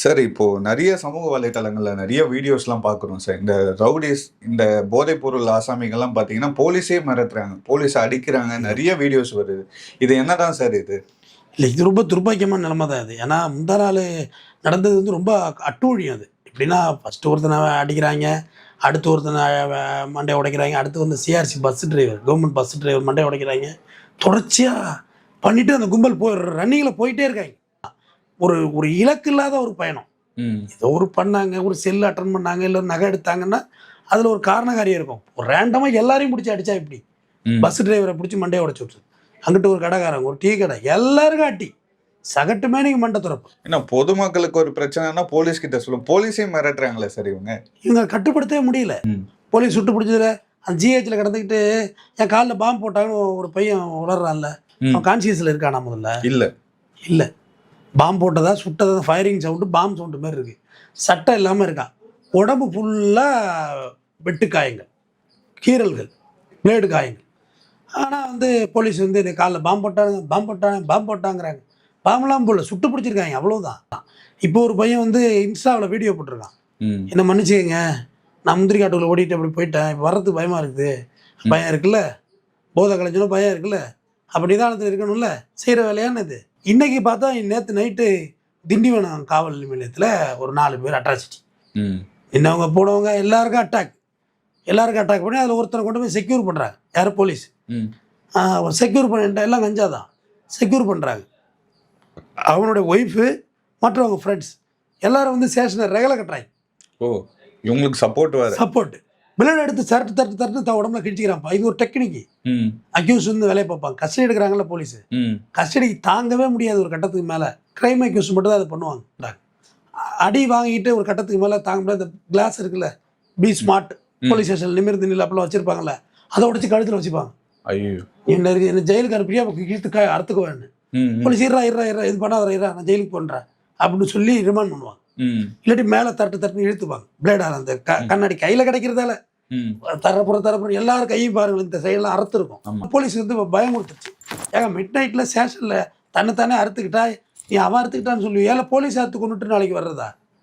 Sir இப்போ நெறைய சமூக வலைதளங்கள்ல நெறைய வீடியோஸ்லாம் பார்க்குறோம் சார். இந்த ரவுடீஸ், இந்த போதைப்பொருள் ஆசாமிகள்லாம் பார்த்தீங்கன்னா, போலீஸே மிரட்டுறாங்க. போலீஸ அடிக்கிறாங்க. நெறைய வீடியோஸ் வருது. இது என்னதான் சார் இது? இல்லை, இது ரொம்ப துர்பாக்கியமான நிலைமை தான் இது. ஏன்னா முந்தா நாள் நடந்தது வந்து ரொம்ப அட்டூழியம் அது. எப்படின்னா ஃபஸ்ட்டு ஒருத்தனை அடிக்கிறாங்க, அடுத்து ஒருத்தனை மண்டையை உடைக்கிறாங்க, அடுத்து வந்து CRC bus driver, government bus driver மண்டையை உடைக்கிறாங்க. தொடர்ச்சியாக பண்ணிவிட்டு அந்த கும்பல் ரன்னிங்கில் போயிட்டே இருக்காங்க. ஒரு ஒரு இலக்கு இல்லாத ஒரு பயணம். ஏதோ ஒரு பண்ணாங்க, ஒரு செல் அட்டன் பண்ணாங்க, இல்லை நகை எடுத்தாங்கன்னா அதில் ஒரு காரணக்காரியம் இருக்கும். ஒரு ரேண்டமாக எல்லாரையும் பிடிச்சி அடித்தா எப்படி? பஸ் டிரைவரை பிடிச்சி மண்டையை உடைச்சி விட்டுரு, அங்கிட்டு ஒரு கடைக்காரங்க, ஒரு டீ கடை, எல்லாருக்கும் அட்டி சகட்டுமே நீங்கள் மண்டை துறப்பு. ஏன்னா பொதுமக்களுக்கு ஒரு பிரச்சனைனா போலீஸ் கிட்ட சொல்லும். போலீஸே மிரட்டுறாங்களே சார் இவங்க கட்டுப்படுத்தவே முடியல. போலீஸ் சுட்டு பிடிச்சதுல அந்த ஜிஹெச்சில் கிடந்துக்கிட்டு என் காலில் பாம்பு போட்டாங்கன்னு ஒரு பையன் உளறான்ல, அவன் கான்சியஸில் இருக்கானா? முதல்ல இல்லை இல்லை, பாம்பு போட்டதா சுட்டதா ஃபயரிங் சவுண்டு பாம்பு சவுண்டு மாதிரி இருக்குது. சட்டை இல்லாமல் இருக்கான், உடம்பு ஃபுல்லாக வெட்டு காயங்கள், கீறல்கள், பிளேடு காயங்கள். ஆனால் வந்து போலீஸ் வந்து இந்த காலில் பாம்பு போட்டாங்கிறாங்க. பாம்பெலாம் போடல, சுட்டு பிடிச்சிருக்காங்க, அவ்வளோதான். இப்போ ஒரு பையன் வந்து இன்ஸ்டாவில் வீடியோ போட்டிருக்கான், என்னை மன்னிச்சுக்கங்க, நான் முந்திரி காட்டுக்குள்ளே ஓடிட்டு அப்படி போயிட்டேன், இப்போ வர்றதுக்கு பயமாக இருக்குது. பயம் இருக்குல்ல, போதை கலைஞ்சனும் பயம் இருக்குல்ல, அப்படி நிதானத்தில் இருக்கணும்ல, செய்கிற வேலையான்னு இது. இன்றைக்கி பார்த்தா நேற்று நைட்டு திண்டிவனம் காவல் நிலையத்தில் ஒரு 4 பேர் அட்ராசிட்டி. இன்னவங்க போனவங்க எல்லாருக்கும் அட்டாக் பண்ணி அதில் ஒருத்தனை கொண்டு போய் செக்யூர் பண்ணுறாங்க. யார்? போலீஸ். செக்யூர் பண்ணிட்டா எல்லாம் கஞ்சாதான் செக்யூர் பண்ணுறாங்க. அவனுடைய ஒய்ஃபு மற்றவங்க ஃப்ரெண்ட்ஸ் எல்லாரும் வந்து ஸ்டேஷனை ரெகலை கட்டுறாங்க. இவங்களுக்கு சப்போர்ட் பிளட் எடுத்து தரட்டு உடம்புல கிழிச்சிக்கிறான்ப்பா. இது ஒரு டெக்னிக்கு. அக்யூஸ் வந்து வேலையை பார்ப்பாங்க, கஸ்டடி எடுக்கிறாங்களா போலீஸ், கஸ்டடிக்கு தாங்கவே முடியாது. ஒரு கட்டத்துக்கு மேலே கிரைம் அக்யூஸ் மட்டும் தான் அதை பண்ணுவாங்க. அடி வாங்கிட்டு ஒரு கட்டத்துக்கு மேலே தாங்க முடியாது. கிளாஸ் இருக்குல்ல, பி ஸ்மார்ட், போலீஸ் ஸ்டேஷன் நிமிர்ந்து நில அப்பெல்லாம் வச்சிருப்பாங்கல்ல, அதை உடச்சி கழுத்தில் வச்சுப்பாங்க. என்ன ஜெயிலுக்கு அனுப்பியா இழுத்து அறுத்துக்கு வேணும். போலீஸ் இருறா இது பண்ணாத, நான் ஜெயிலுக்கு போன்றேன் அப்படின்னு சொல்லி ரிமாண்ட் பண்ணுவாங்க. இல்லாட்டி மேலே தரட்டு இழுத்துப்பாங்க. பிளேடால் அந்த கண்ணாடி கையில் கிடைக்கிறதால தரப்புற எல்லாரும் கையும் பாருங்கள், இந்த சைடெல்லாம் அறுத்துருக்கும். போலீஸ் வந்து பயம் கொடுத்துருச்சு. ஏங்க மிட் நைட்டில் ஸ்டேஷனில் தன்னைத்தானே அறுத்துக்கிட்டா நீ அவன் அறுத்துக்கிட்டான்னு சொல்லி ஏழை போலீஸ் அறுத்து கொண்டுட்டு நாளைக்கு வர்றதா?